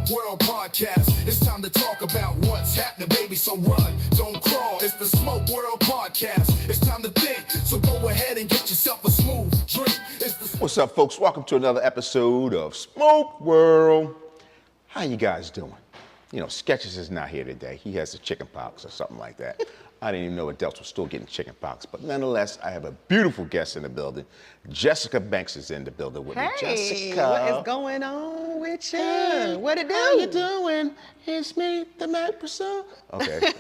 Smoke World Podcast. It's time to talk about what's happening, baby. So run, don't crawl. It's the Smoke World Podcast. It's time to think. So go ahead and get yourself a smooth drink. What's up, folks? Welcome to another episode of Smoke World. How you guys doing? You know, Sketches is not here today. He has the chicken pox or something like that. I didn't even know adults were still getting chicken pox. But nonetheless, I have a beautiful guest in the building. Jessica Banks is in the building with me. Jessica. What is going on with you? Hey, what it do? How you doing? It's me, the Mac Pursuit. Okay.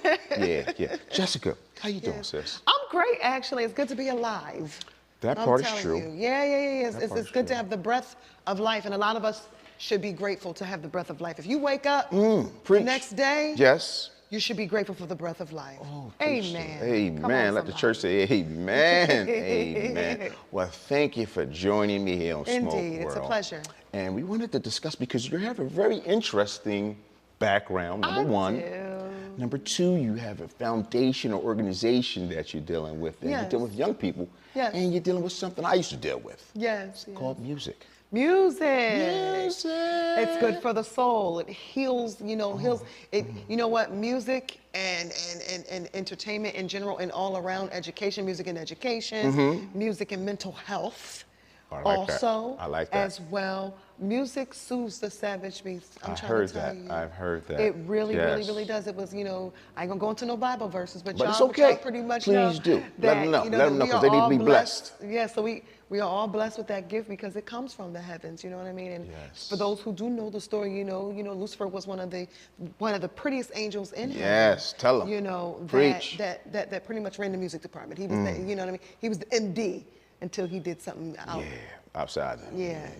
Yeah. Jessica, how you doing, sis? I'm great, actually. It's good to be alive. That part is I'm true. telling you. Yeah. It's good to have the breath of life, and a lot of us should be grateful to have the breath of life. If you wake up the next day, yes, you should be grateful for the breath of life. Oh, amen. Amen. Let the church say amen. Amen. Well, thank you for joining me here on Smoke World. Indeed, it's a pleasure. And we wanted to discuss, because you have a very interesting background, number one. Number two, you have a foundation or organization that you're dealing with. And you're dealing with young people. Yes. And you're dealing with something I used to deal with. Yes. Called music. Music. Music. It's good for the soul. It heals, heals. It, you know what? Music and entertainment in general and all around education, music and education, music and mental health. I like also, that. I like that. As well. Music soothes the savage beast. I've heard that. It really does. It was, I ain't gonna go into no Bible verses, but it's y'all okay. pretty much Please know do. that, Let them know. Let them know, because they need to be blessed. Yeah, so we are all blessed with that gift because it comes from the heavens. You know what I mean? And for those who do know the story, Lucifer was one of the prettiest angels in heaven. Yes, tell them. That pretty much ran the music department. He was, you know what I mean? He was the MD until he did something out. Outside.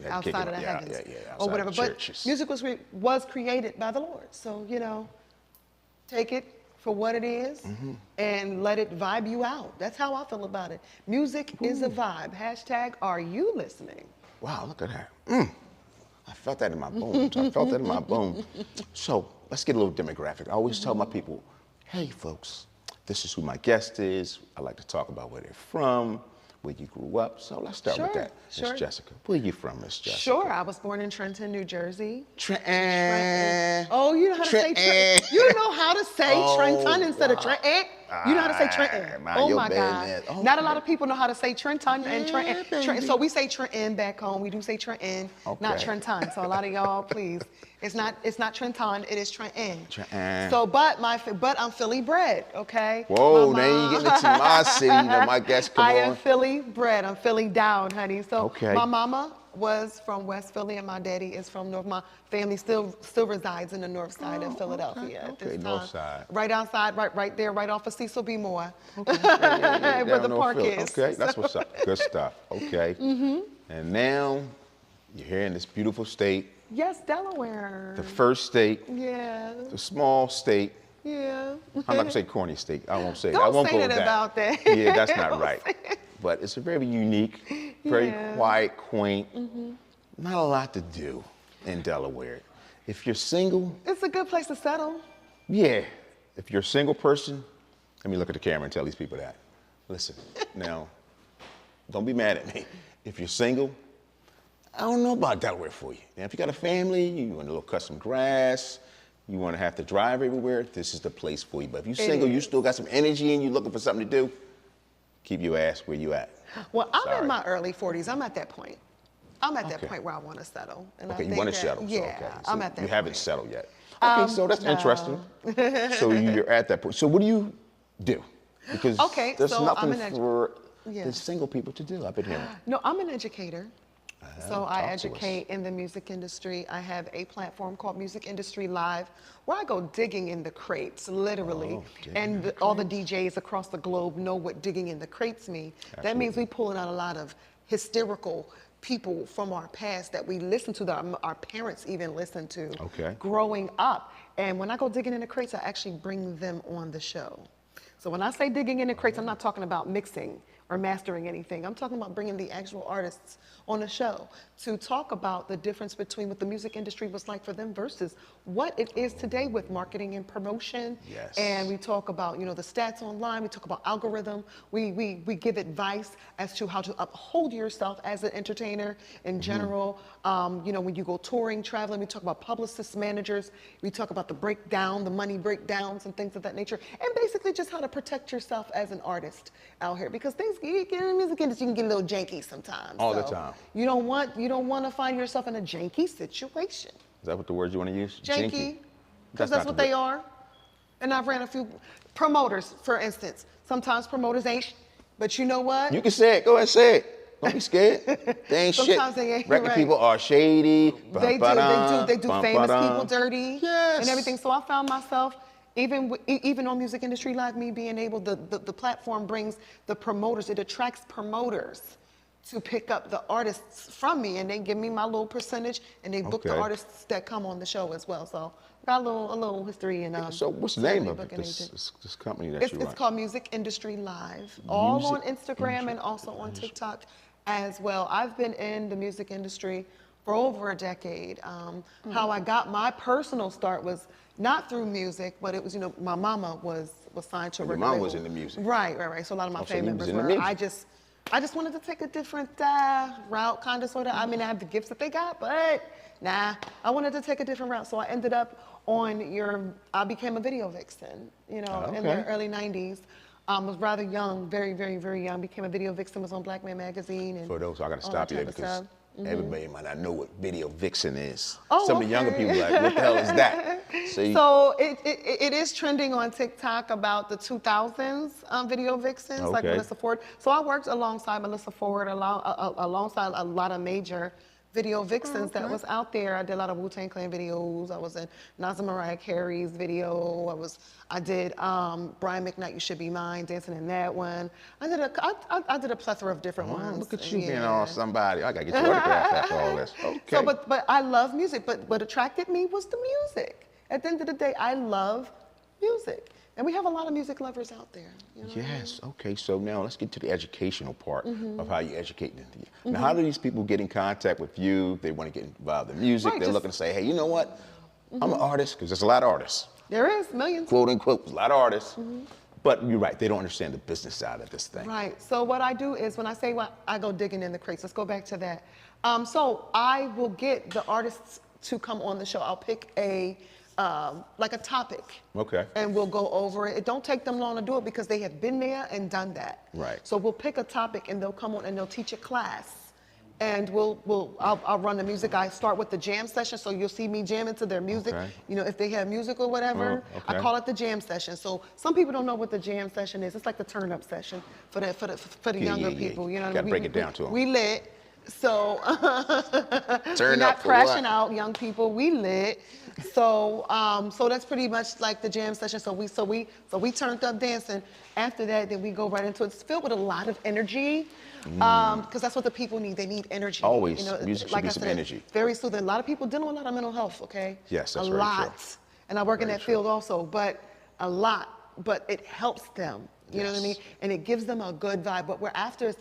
Outside of the heavens. Or whatever. But music was created by the Lord. So, take it for what it is and let it vibe you out. That's how I feel about it. Music is a vibe. Hashtag, are you listening? Wow, look at that. I felt that in my bones. So let's get a little demographic. I always tell my people, hey folks, this is who my guest is. I like to talk about where they're from, where you grew up. So let's start with that. Miss Jessica, where are you from, Miss Jessica? Sure, I was born in Trenton, New Jersey. Trenton. Oh, you know how to say Trenton. You know how to say Trenton instead of Trenton. You know how to say Trenton. Oh my God. Okay. Not a lot of people know how to say Trenton and Trenton. So we say Trenton back home. We do say Trenton, not Trenton. So a lot of y'all, please. It's not Trenton, it is Trenton. So, but I'm Philly bred, okay? Whoa, now you getting into my city, my guest, come on. I am Philly bred, I'm Philly down, honey. So okay. My mama was from West Philly and my daddy is from North. My family still resides in the north side of Philadelphia at this time. North side. Right outside, right there, right off of Cecil B. Moore. Okay. Where the park is. Okay, that's what's up. Good stuff. Okay. And now you're here in this beautiful state. Yes, Delaware. The first state. Yeah. The small state. Yeah. I'm not gonna say corny state. I won't say that. Don't I won't say go that with about that. Yeah, that's not right. But it's a very unique, very quiet, quaint. Not a lot to do in Delaware. If you're single, it's a good place to settle. Yeah. If you're a single person, let me look at the camera and tell these people that. Listen, now, don't be mad at me. If you're single, I don't know about Delaware for you. Now, if you got a family, you want a little cut some grass, you want to have to drive everywhere, this is the place for you. But if you're single, you still got some energy and you're looking for something to do, keep your ass where you at. Well, I'm in my early 40s. I'm at that point. I'm at that point where I want to settle. And you want to settle. Yeah, so, okay. So I'm at that point. You haven't settled yet. Okay, so that's interesting. So you're at that point. So what do you do? Because there's nothing for the single people to do. I've been hearing. No, I'm an educator. So I educate in the music industry. I have a platform called Music Industry Live where I go digging in the crates, literally. And all the DJs across the globe know what digging in the crates mean. Absolutely. That means we're pulling out a lot of hysterical people from our past that we listen to, that our parents even listened to growing up. And when I go digging in the crates, I actually bring them on the show. So when I say digging in the crates, I'm not talking about mixing or mastering anything. I'm talking about bringing the actual artists on the show to talk about the difference between what the music industry was like for them versus what it is today with marketing and promotion. Yes. And we talk about, you know, the stats online. We talk about algorithm. We give advice as to how to uphold yourself as an entertainer in general. You know, when you go touring, traveling, we talk about publicists, managers. We talk about the breakdown, the money breakdowns and things of that nature. And basically just how to protect yourself as an artist out here, because things you get in the music industry, you can get a little janky sometimes. All the time. You don't want to find yourself in a janky situation. Is that what the word you want to use? Janky, because that's what they are. And I've ran a few promoters, for instance. Sometimes promoters ain't, but you know what? You can say it. Go ahead and say it. Don't be scared. They ain't shit. Sometimes they ain't, Record right. people are shady. They do famous people dirty and everything. So I found myself, even on Music Industry Live, me being able, the platform brings the promoters, it attracts promoters to pick up the artists from me, and they give me my little percentage, and they book the artists that come on the show as well. So got a little history in. So what's the name of it, this company that you run? It's called Music Industry Live, all on Instagram and also on TikTok as well. I've been in the music industry for over a decade. How I got my personal start was not through music, but it was, you know, my mama was signed to a record label. Your mom was in the music. Right. So a lot of my family members were. I just wanted to take a different route, kind of, sort of. I mean, I have the gifts that they got, but nah, I wanted to take a different route. So I ended up I became a video vixen, you know, in the early 90s. Was rather young, very, very, very young. Became a video vixen, was on Black Man Magazine. And for those, I got to stop you there because everybody might not know what video vixen is. Oh, some of the younger people are like, what the hell is that? So it is trending on TikTok about the 2000s video vixens, like Melissa Ford. So I worked alongside Melissa Ford, alongside a lot of major video vixens that was out there. I did a lot of Wu-Tang Clan videos. I was in Nas and Mariah Carey's video. I did Brian McKnight, You Should Be Mine, dancing in that one. I did a plethora of different ones. Look at you being all somebody. I gotta get your autograph after all this. Okay. So, but I love music. But what attracted me was the music. At the end of the day, I love music. And we have a lot of music lovers out there. You know yes, okay, so now let's get to the educational part of how you educate them. Now, how do these people get in contact with you? They want to get involved in music. They're looking to say, hey, you know what? I'm an artist, because there's a lot of artists. There is, millions. Quote, unquote, there's a lot of artists. But you're right, they don't understand the business side of this thing. Right, so what I do is when I say I go digging in the crates, let's go back to that. So I will get the artists to come on the show. I'll pick like a topic. Okay. And we'll go over it. It don't take them long to do it because they have been there and done that. Right. So we'll pick a topic and they'll come on and they'll teach a class. And I'll run the music. I start with the jam session, so you'll see me jamming to their music. Okay. You know, if they have music or whatever, I call it the jam session. So some people don't know what the jam session is. It's like the turn up session for the younger people. You know, gotta break it down to them. We lit. So we're not crashing out, young people. We lit. So that's pretty much like the jam session. So we turned up dancing. After that, then we go right into it. It's filled with a lot of energy, because that's what the people need. They need energy. Always, you know, music should be some energy. Very soothing. A lot of people dealing with a lot of mental health. Okay. Yes, that's a very lot. True. And I work in that field also, but a lot. But it helps them. You know what I mean? And it gives them a good vibe. What we're after is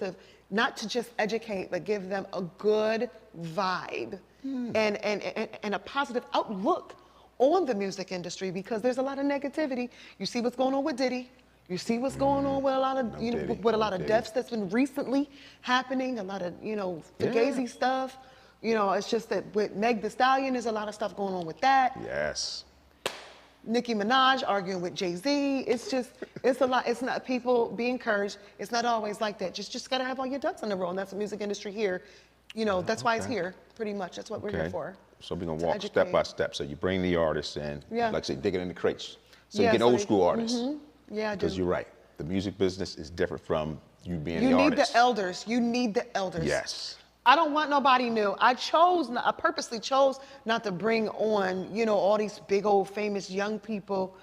not to just educate, but give them a good vibe and a positive outlook on the music industry, because there's a lot of negativity. You see what's going on with Diddy. You see what's going on with a lot of, with a lot of deaths that's been recently happening, a lot of, fugazi stuff. You know, it's just that with Meg Thee Stallion, there's a lot of stuff going on with that. Yes. Nicki Minaj arguing with Jay-Z. It's a lot. It's not, people be encouraged. It's not always like that. Just gotta have all your ducks in a row, and that's the music industry here. You know, that's why it's here, pretty much. That's what we're here for. So we're gonna walk step by step. So you bring the artists in, like I say, digging in the crates. So you get old school artists. Yeah, I do. Because you're right. The music business is different from you being the artist. You need the elders. You need the elders. Yes. I don't want nobody new. I purposely chose not to bring on, all these big old famous young people.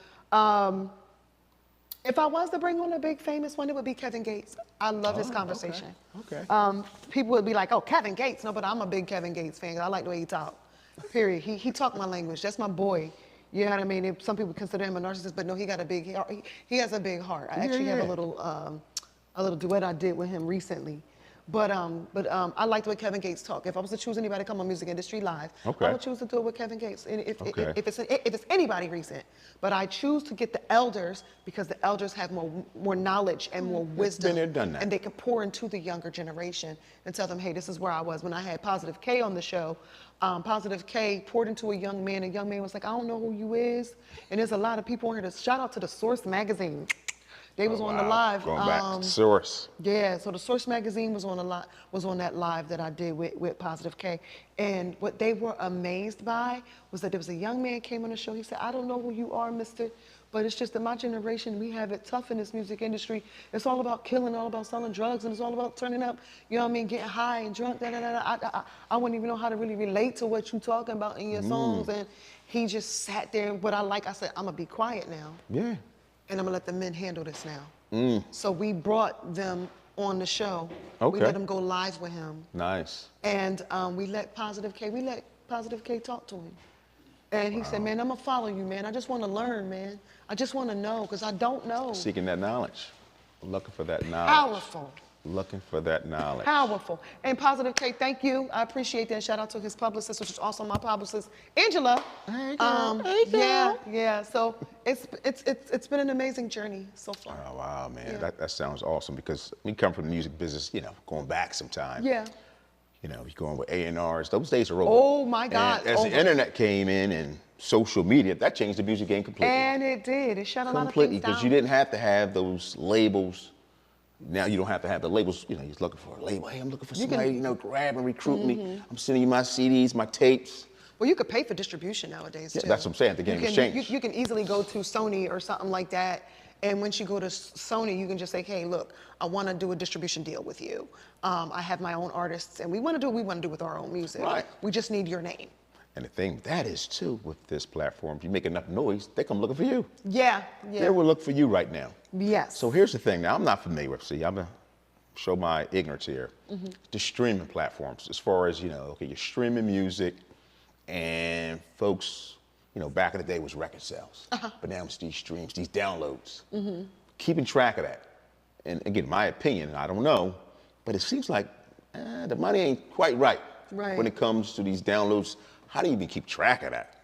If I was to bring on a big famous one, it would be Kevin Gates. I love his conversation. Okay. People would be like, oh, Kevin Gates. No, but I'm a big Kevin Gates fan. I like the way he talk. Period. He talked my language. That's my boy. You know what I mean? Some people consider him a narcissist, but no, he got a big heart. He has a big heart. I actually have a little a little duet I did with him recently. But I like the way Kevin Gates talk. If I was to choose anybody to come on Music Industry Live, Okay. I would choose to do it with Kevin Gates. And if Okay. it's anybody recent, but I choose to get the elders because the elders have more knowledge and more wisdom. Been there, done that. And they can pour into the younger generation and tell them, hey, this is where I was when I had Positive K on the show. Positive K poured into a young man. A young man was like, I don't know who you is. And there's a lot of people on here. Shout out to the Source magazine. They was on the live. Going back, Source. Yeah, so the Source magazine was on that live that I did with Positive K. And what they were amazed by was that there was a young man came on the show. He said, I don't know who you are, mister, but it's just that my generation, we have it tough in this music industry. It's all about killing, all about selling drugs, and it's all about turning up, you know what I mean, getting high and drunk, I wouldn't even know how to really relate to what you talking about in your songs. And he just sat there, and what I said, I'm gonna be quiet now. Yeah. And I'm gonna let the men handle this now. So we brought them on the show. Okay. We let them go live with him. Nice. And we let Positive K talk to him. And he said, man, I'm gonna follow you, man. I just wanna learn, man. I just wanna know, because I don't know. Seeking that knowledge. Looking for that knowledge. Powerful. Looking for that knowledge. Powerful. And Positive K, thank you. I appreciate that. Shout out to his publicist, which is also my publicist, Angela. Hey, girl. Hey, girl. Yeah. So it's been an amazing journey so far. Oh, wow, man. Yeah. That sounds awesome because we come from the music business, you know, going back some time. Yeah. You know, you're going with A&Rs. Those days are over. Oh, my God. And as the internet came in and social media, that changed the music game completely. And it did. It shut a lot of Completely, things down. because you didn't have to have those labels. Now you don't have to have the labels. You know, you're looking for a label. Hey, I'm looking for somebody, you know, grab and recruit me. I'm sending you my CDs, my tapes. Well, you could pay for distribution nowadays, too. Yeah, that's what I'm saying. The game has changed. You can easily go to Sony or something like that. And once you go to Sony, you can just say, hey, look, I want to do a distribution deal with you. I have my own artists, and we want to do what we want to do with our own music. Right. We just need your name. And the thing that is, too, with this platform, if you make enough noise, they come looking for you. Yeah. They will look for you right now. Yes. So here's the thing. Now, I'm not familiar with, see, I'm going to show my ignorance here. The streaming platforms, as far as, you know, okay, you're streaming music, and folks, you know, back in the day was record sales. But now it's these streams, these downloads. Keeping track of that. And again, my opinion, I don't know, but it seems like the money ain't quite right. Right. When it comes to these downloads. How do you even keep track of that?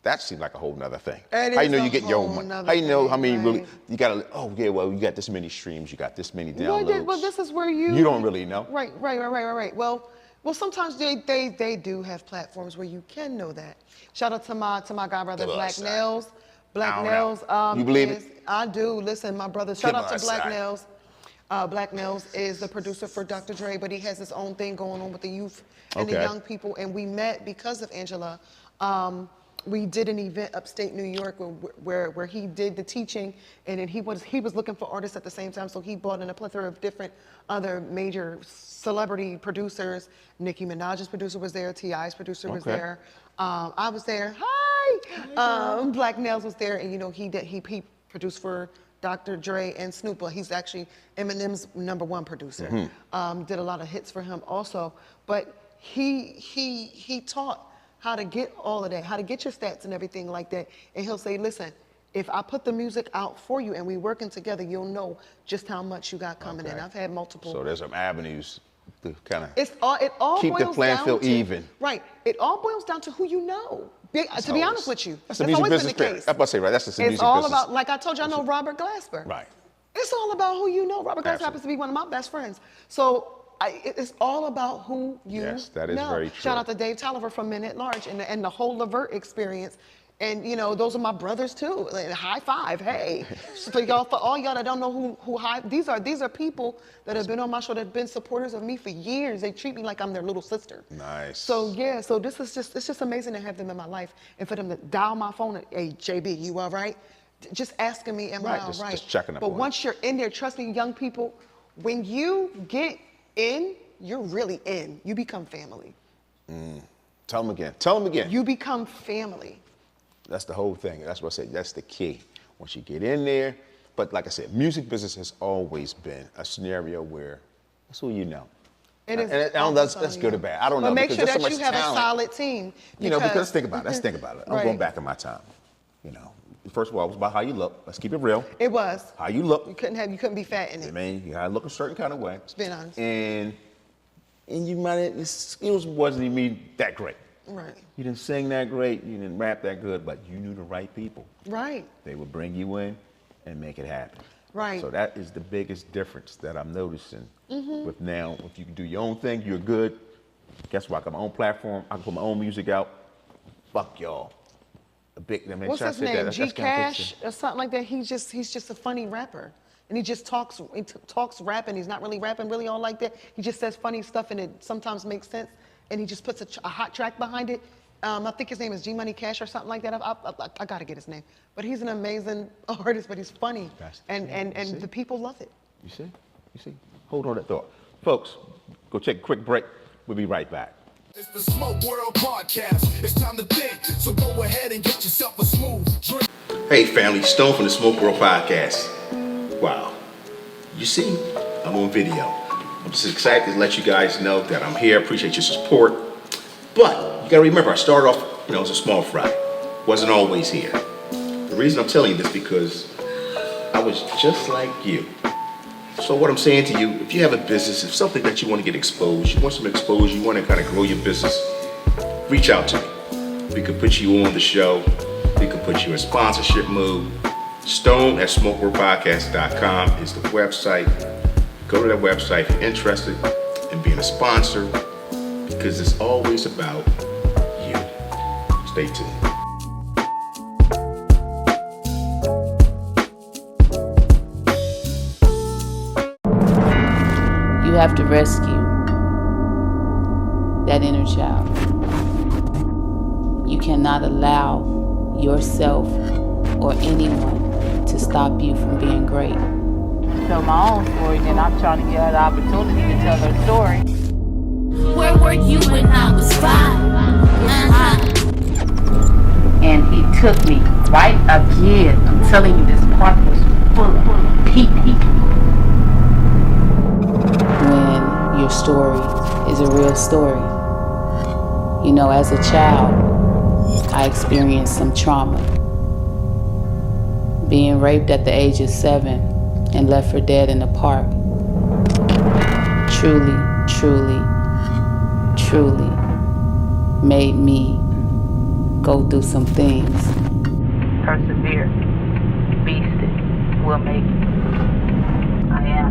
That seems like a whole nother thing. It How you is know a you get your own whole money? nother How you know thing, how many really, right. you gotta, oh yeah, well, you got this many streams, you got this many downloads. Well, this is where you don't really know. Right. Well, sometimes they do have platforms where you can know that. Shout out to my god brother Give Black us that. Nails. Black I don't Nails. know. You believe it? I do. Listen, my brother. Shout Give out to us Black that. Nails. Black Nails is the producer for Dr. Dre, but he has his own thing going on with the youth and the Okay. young people. And we met because of Angela. We did an event upstate New York where he did the teaching, and then he was looking for artists at the same time, so he brought in a plethora of different other major celebrity producers. Nicki Minaj's producer was there, T.I.'s producer was Okay. there. I was there. Hi. Black Nails was there, and you know he produced for Dr. Dre and Snoop. He's actually Eminem's #1 producer. Did a lot of hits for him also, but he taught how to get all of that, how to get your stats and everything like that. And he'll say, listen, if I put the music out for you and we working together, you'll know just how much you got coming in. Okay. I've had multiple. So there's some avenues to kind of It all keep the boils playing down field to, even. Right. It all boils down to who you know. To be honest with you, That's the music always business. been the case. That's what I say, right? That's the It's music all business. about, like I told you, I know Robert Glasper. Right. It's all about who you know. Robert Glasper happens to be one of my best friends. So it's all about who you know. Yes, that is very true. Shout out to Dave Tolliver from Men at Large and the whole Levert experience. And you know, those are my brothers too. Like, high five, hey. So for all y'all that don't know who these are people that have been on my show that have been supporters of me for years. They treat me like I'm their little sister. Nice. So yeah, so it's just amazing to have them in my life and for them to dial my phone. Hey, JB, you all right? Just asking me, am I all right? Just checking up But on once you're in there, trust me, young people, when you get in, you're really in. You become family. Tell them again. Tell them again. You become family. That's the whole thing. That's what I say. That's the key. Once you get in there, but like I said, music business has always been a scenario where that's who you know. It is. And I don't know, that's good or bad. I don't know. But make because sure there's that so you much have talent. a solid team. You know, because let's think about it. I'm Right. going back in my time. You know, first of all, it was about how you look. Let's keep it real. It was. How you look. You couldn't be fat in it. I mean, you gotta look a certain kind of way. Just being honest. And you the skills wasn't even that great. Right. You didn't sing that great, you didn't rap that good, but you knew the right people. Right. They would bring you in and make it happen. Right. So that is the biggest difference that I'm noticing with now. If you can do your own thing, you're good. Guess what? I got my own platform. I can put my own music out. Fuck y'all. What's his name? G Cash or something like that. He's just a funny rapper, and he just talks rap, and he's not really rapping really all like that. He just says funny stuff, and it sometimes makes sense. And he just puts a hot track behind it. I think his name is G Money Cash or something like that. I gotta get his name, but he's an amazing artist. But he's funny, and the people love it. You see. Hold on that thought, folks. Go take a quick break. We'll be right back. It's the Smoke World Podcast. It's time to think, so go ahead and get yourself a smooth drink. Hey family, Stone from the Smoke World Podcast. Wow. You see, I'm on video. I'm just excited to let you guys know that I'm here. Appreciate your support. But you gotta remember, I started off, as a small fry. Wasn't always here. The reason I'm telling you this because I was just like you. So what I'm saying to you, if you have a business, if something that you want to get exposed, you want some exposure, you want to kind of grow your business, reach out to me. We could put you on the show. We could put you in sponsorship mode. Stone@smokeworldpodcast.com is the website. Go to that website if you're interested in being a sponsor, because it's always about you. Stay tuned. You have to rescue that inner child. You cannot allow yourself or anyone to stop you from being great. Tell my own story, then I'm trying to get her the opportunity to tell her story. Where were you when I was 5? And he took me right again. I'm telling you, this park was full of people. When your story is a real story. As a child, I experienced some trauma. Being raped at the age of 7 and left for dead in the park. Truly, truly, truly made me go through some things. Persevere. Beast it. We'll make it. I am.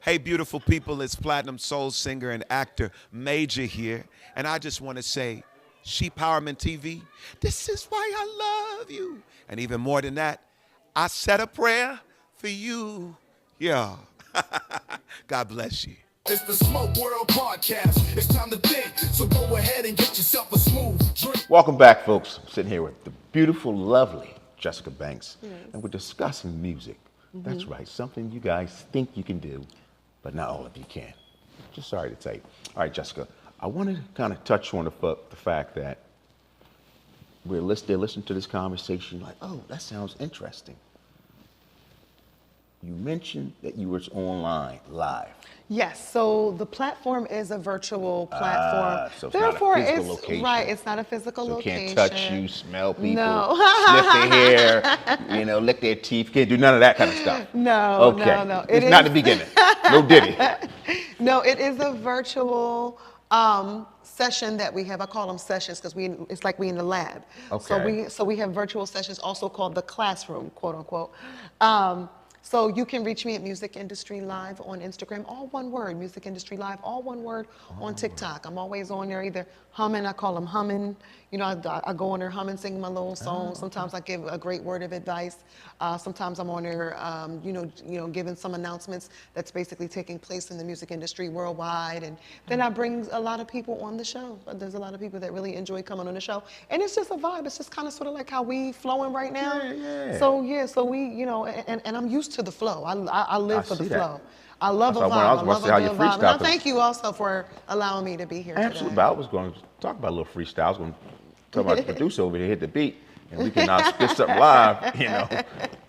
Hey, beautiful people, it's Platinum Soul singer and actor Major here. And I just want to say, Sheep Powerman TV, this is why I love you. And even more than that, I said a prayer for you. Yeah. God bless you. It's the Smoke World Podcast. It's time to think, so go ahead and get yourself a smooth drink. Welcome back, folks. I'm sitting here with the beautiful, lovely Jessica Banks, and we're discussing music. That's right, something you guys think you can do, but not all of you can. Just sorry to tell you. All right, Jessica, I want to kind of touch on the fact that they're listening to this conversation like, oh, that sounds interesting. You mentioned that you were online, live. Yes, so the platform is a virtual platform. So it's not a physical location. Right, it's not a physical location. So can't touch you, smell people, No. sniff their hair, lick their teeth. Can't do none of that kind of stuff. No, Okay. no. It's not the beginning. No diddy. No, it is a virtual session that we have. I call them sessions because it's like we in the lab. Okay. So we have virtual sessions, also called the classroom, quote unquote. So you can reach me at Music Industry Live on Instagram, all one word, Music Industry Live, all one word on TikTok. I'm always on there either humming, I call them humming. I go on there humming, singing my little song. Sometimes I give a great word of advice. Sometimes I'm on there, giving some announcements that's basically taking place in the music industry worldwide. And then I bring a lot of people on the show. There's a lot of people that really enjoy coming on the show. And it's just a vibe. It's just kind of sort of like how we flowing right now. Yeah. So we, and I'm used to the flow. I live for the that. flow. I love a That's vibe. why I was I gonna love say a how good you vibe. And freestyle I thank you also for allowing me to be here Absolutely. today. But I was going to talk about a little freestyle. I was going to talk about the producer over here, hit the beat, and we can now spit something live,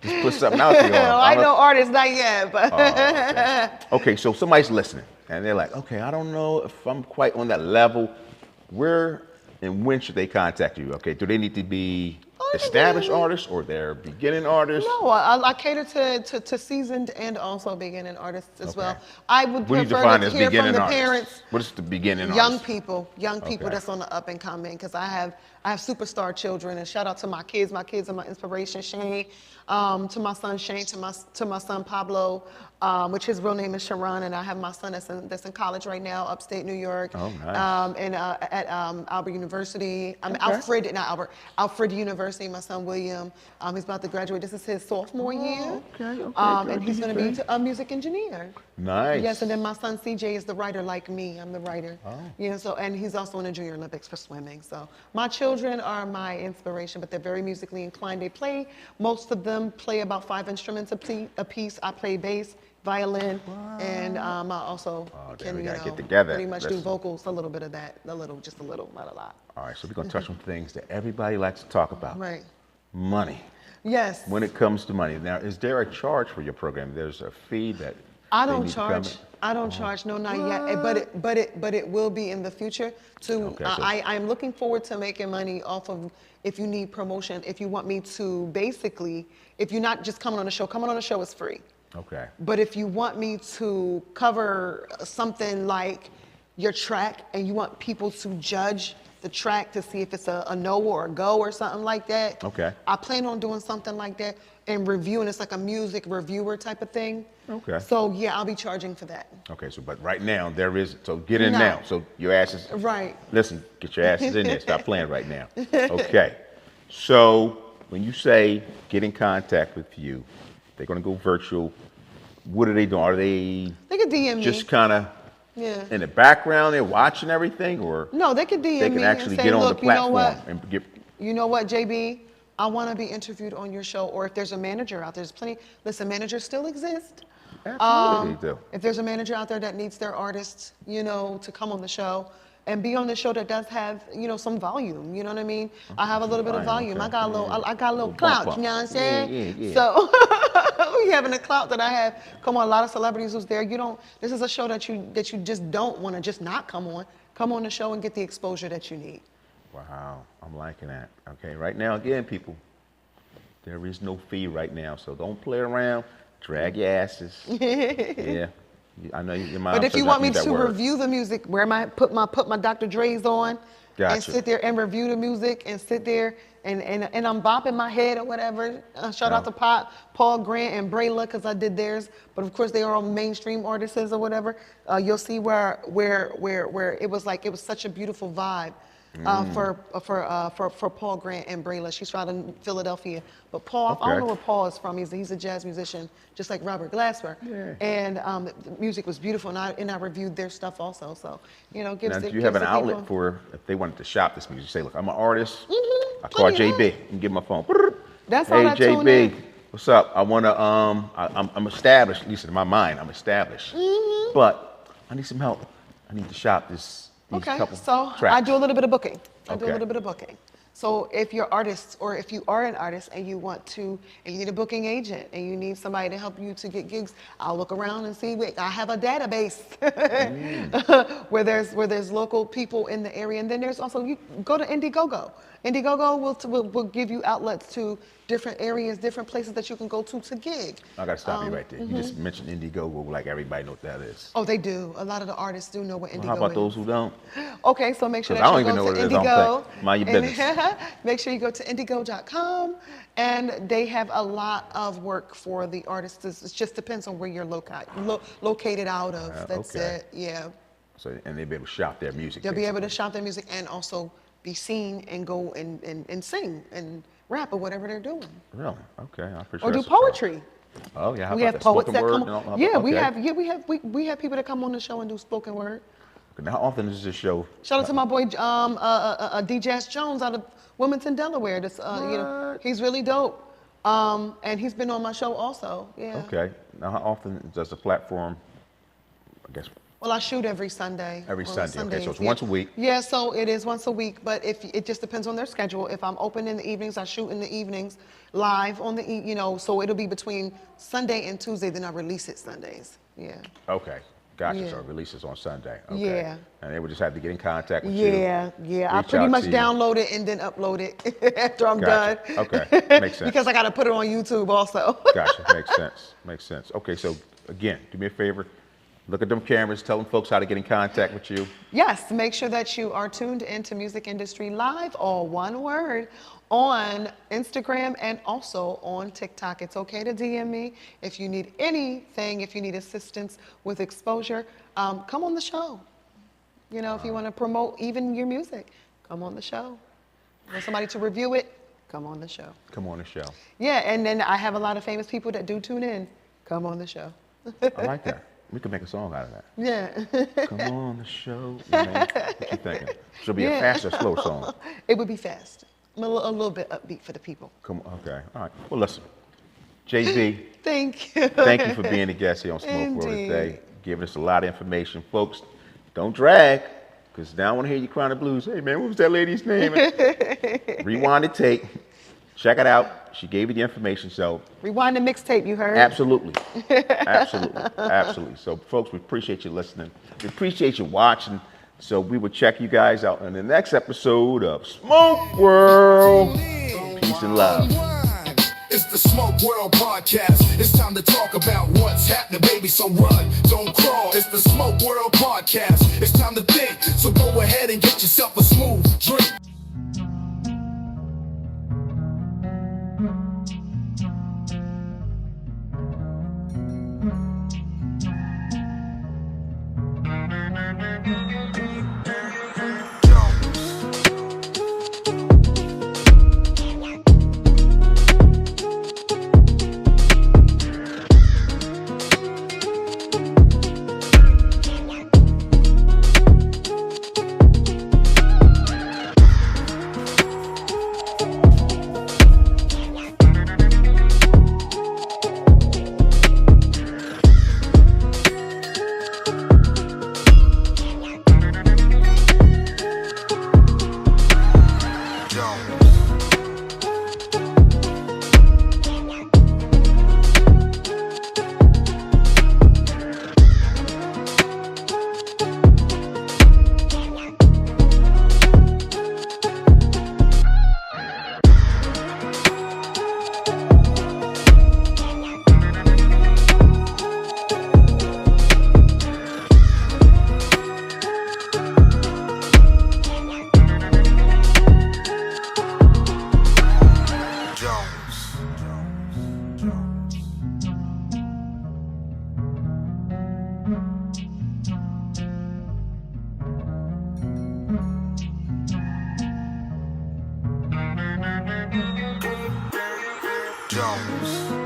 Just put something out there. I know artists, not yet, but. Okay, so somebody's listening, and they're like, okay, I don't know if I'm quite on that level. Where and when should they contact you? Okay, do they need to be established artists or they're beginning artists? No, I cater to seasoned and also beginning artists as well. I would What do you prefer define to as hear from beginning the artists? parents. What is the beginning Young artist? people that's on the up and coming, because I have superstar children, and shout out to my kids. My kids are my inspiration. Shane, to my son Shane, to my son Pablo, which his real name is Sharon, and I have my son that's in college right now, upstate New York. Oh, nice. And at Albert University. Alfred University. My son William, he's about to graduate. This is his sophomore year. Okay. And he's going to be a music engineer. Nice. Yes, and then my son CJ is the writer like me. I'm the writer. Oh. You know, so, and he's also in the Junior Olympics for swimming. So my children are my inspiration, but they're very musically inclined. Most of them play about 5 instruments a piece. I play bass, violin, and I also can, get together. pretty much do vocals, a little bit of that, just a little, not a lot. All right, so we're going to touch on things that everybody likes to talk about. Right. Money. Yes. When it comes to money. Now, is there a charge for your program? There's a fee that I they don't need to come in? charge. I don't charge. No, not yet. But it will be in the future. I'm looking forward to making money off of. If you need promotion, if you want me to basically, if you're not just coming on the show is free. Okay. But if you want me to cover something like your track and you want people to judge the track to see if it's a no or a go or something like that. Okay. I plan on doing something like that and reviewing. It's like a music reviewer type of thing. Okay. So yeah, I'll be charging for that. Okay, so but right now there is, so get in No. now. So your asses, Right. listen, get your asses in there. Stop playing right now. Okay. So when you say get in contact with you, they're going to go virtual. What are they doing? Are they They could DM me. just kind of Yeah. in the background, they're watching everything, or No, they could DM they me can actually and say, get on look, the platform you know what? and get. You know what, JB? I want to be interviewed on your show, or if there's a manager out there, there's plenty. Listen, managers still exist. Absolutely, they do. If there's a manager out there that needs their artists, to come on the show and be on the show that does have, some volume. You know what I mean? I have a little bit of volume. Okay. I got a little, I got a little Bump clout. up. You know what I'm saying? Yeah. So we having the clout that I have. Come on, a lot of celebrities who's there. This is a show that you just don't want to just not come on. Come on the show and get the exposure that you need. Wow, I'm liking that. Okay, right now, again, people, there is no fee right now, so don't play around. Drag your asses. Yeah, I know your mom. But if says you not want me use that to word. review the music, where put my Dr. Dre's on, and Gotcha. sit there and review the music and sit there and I'm bopping my head or whatever. Shout out to Paul Grant and Brayla because I did theirs. But of course they are all mainstream artists or whatever. You'll see where it was such a beautiful vibe. For Paul Grant and Brayla. She's from in Philadelphia. But Paul, I don't know where Paul is from. He's a jazz musician, just like Robert Glasper. Yeah. And the music was beautiful, and I reviewed their stuff also. So, Now, do you have an outlet for if they wanted to shop this music? Say, look, I'm an artist. I call Plenty of JB and give him a phone. That's Hey how I tune in. JB, what's up? I wanna I'm established, at least in my mind, I'm established. But I need some help. I need to shop these Okay, couple so tracks. I do a little bit of booking. Okay. So if you're artists, or if you are an artist and you need a booking agent and you need somebody to help you to get gigs, I'll look around and see. I have a database where there's local people in the area, and then there's also, you go to Indiegogo. Indiegogo will give you outlets to different areas, different places that you can go to gig. I gotta stop you right there. You just mentioned Indiegogo, like everybody knows what that is. Oh, they do. A lot of the artists do know what Indiegogo is. How about those who don't? Okay, so make sure 'Cause that I don't you even go know to what it is, I Indigo. don't think. Mind your business. Make sure you go to indigo.com, and they have a lot of work for the artists. It just depends on where you're located out of. That's okay. it. Yeah. So, and they'll be able to shop their music. They'll be able to basically. shop their music and also be seen and go and sing and rap or whatever they're doing. Really? Okay, I appreciate Or do that support. poetry. Oh yeah, how We about have that? poets Spoken that word come. and all- Yeah, we have people that come on the show and do spoken word. Now, how often is this show? Shout out to my boy D-Jazz Jones out of Wilmington, Delaware. He's really dope. And he's been on my show also. Yeah. Okay. Now, how often does the platform, I guess, Well, I shoot every Sunday. Every Well, Sunday. Okay, so it's Sundays, once a week. Yeah, so it is once a week, but if it just depends on their schedule. If I'm open in the evenings, I shoot in the evenings, live on the, so it'll be between Sunday and Tuesday, then I release it Sundays. Yeah. Okay, gotcha. Yeah. So it releases on Sunday. Okay. Yeah. And they would just have to get in contact with you. Yeah. I reach pretty out much to you. download it and then upload it after I'm Gotcha. done. Okay, makes sense. Because I got to put it on YouTube also. Gotcha, makes sense. Okay, so again, do me a favor. Look at them cameras, tell them folks how to get in contact with you. Yes, make sure that you are tuned into Music Industry Live, all one word, on Instagram and also on TikTok. It's okay to DM me if you need anything, if you need assistance with exposure. Come on the show. If you want to promote even your music, come on the show. Want somebody to review it? Come on the show. Come on the show. Yeah, and then I have a lot of famous people that do tune in. Come on the show. I like that. We could make a song out of that. Yeah. Come on the show. What you thinking? Should be a fast or slow song? It would be fast. A little bit upbeat for the people. Come on, okay. All right. Well, listen. JB, Thank you. thank you for being a guest here on Smoke World Indeed. today. Giving us a lot of information. Folks, don't drag, because now I want to hear you crying the blues. Hey, man, what was that lady's name? Rewind the tape. Check it out. She gave you the information, so. Rewind the mixtape, you heard? Absolutely. Absolutely. So, folks, we appreciate you listening. We appreciate you watching. So, we will check you guys out in the next episode of Smoke World. Peace and love. It's the Smoke World Podcast. It's time to talk about what's happening, baby. So run, don't crawl. It's the Smoke World Podcast. It's time to think. So go ahead and get yourself a smooth drink. Jones.